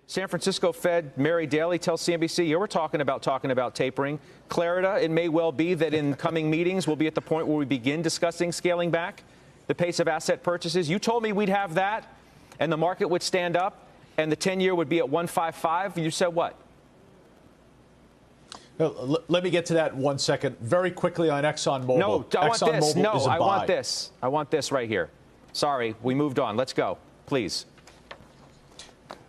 San Francisco Fed Mary Daly tells CNBC, you were talking about tapering. Clarida, it may well be that in coming meetings we'll be at the point where we begin discussing scaling back the pace of asset purchases. You told me we'd have that and the market would stand up and the 10-year would be at 155. You said what? No, let me get to that in 1 second. Very quickly on ExxonMobil. No, I want this. No, I want buy. this. I want this right here. Sorry, we moved on. Let's go, please.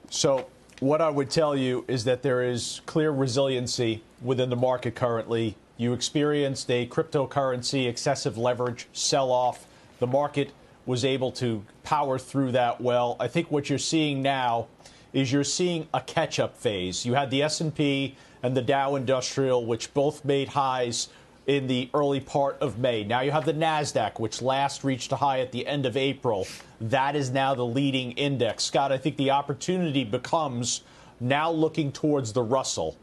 So what I would tell you is that there is clear resiliency within the market currently. You experienced a cryptocurrency excessive leverage sell-off. The market was able to power through that well. I think what you're seeing now is you're seeing a catch-up phase. You had the S&P and the Dow Industrial, which both made highs in the early part of May. Now you have the NASDAQ, which last reached a high at the end of April. That is now the leading index. Scott, I think the opportunity becomes now looking towards the Russell.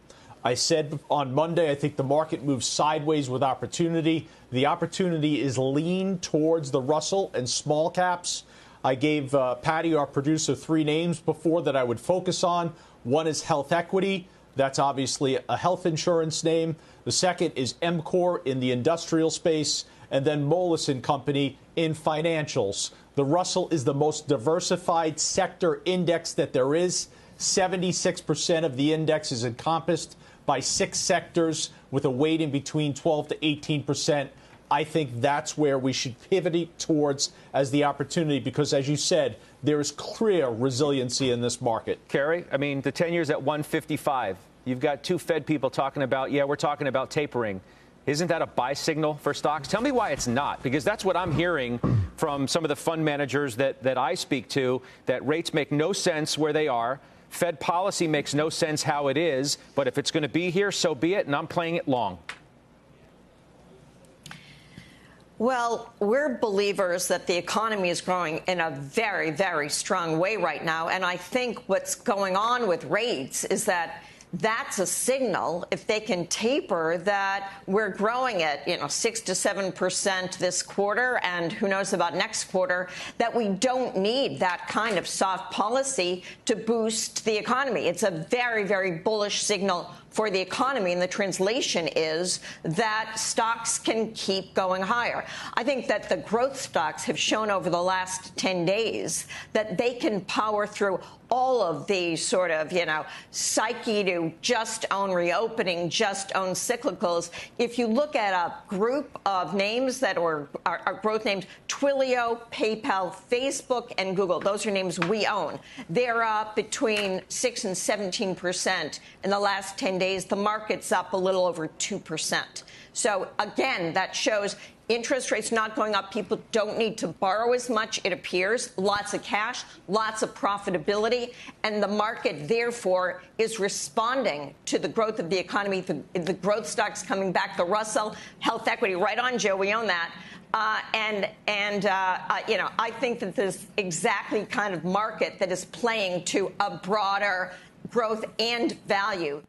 I said on Monday, I think the market moves sideways with opportunity. The opportunity is lean towards the Russell and small caps. I gave Patty, our producer, 3 names before that I would focus on. One is Health Equity. That's obviously a health insurance name. The second is MCOR in the industrial space, and then Moelis & Company in financials. The Russell is the most diversified sector index that there is. 76% of the index is encompassed by 6 sectors with a weighting between 12 to 18%. I think that's where we should pivot towards as the opportunity because, as you said, there is clear resiliency in this market. Kerry, I mean, the 10-year's at 155. You've got 2 Fed people talking about, yeah, we're talking about tapering. Isn't that a buy signal for stocks? Tell me why it's not, because that's what I'm hearing from some of the fund managers that I speak to, that rates make no sense where they are. Fed policy makes no sense how it is. But if it's going to be here, so be it. And I'm playing it long. Well, we're believers that the economy is growing in a very, very strong way right now. And I think what's going on with rates is that that's a signal, if they can taper, that we're growing at 6 to 7% this quarter, and who knows about next quarter, that we don't need that kind of soft policy to boost the economy. It's a very, very bullish signal for the economy, and the translation is that stocks can keep going higher. I think that the growth stocks have shown over the last 10 days that they can power through all of these sort of, psyche to just own reopening, just own cyclicals. If you look at a group of names that are growth names, Twilio, PayPal, Facebook, and Google, those are names we own. They're up between 6 and 17% in the last 10 days. The market's up a little over 2%. So, again, that shows interest rates not going up. People don't need to borrow as much, it appears. Lots of cash, lots of profitability. And the market, therefore, is responding to the growth of the economy, the growth stocks coming back, the Russell, Health Equity, right on, Joe, we own that. I think that this exactly kind of market that is playing to a broader growth and value.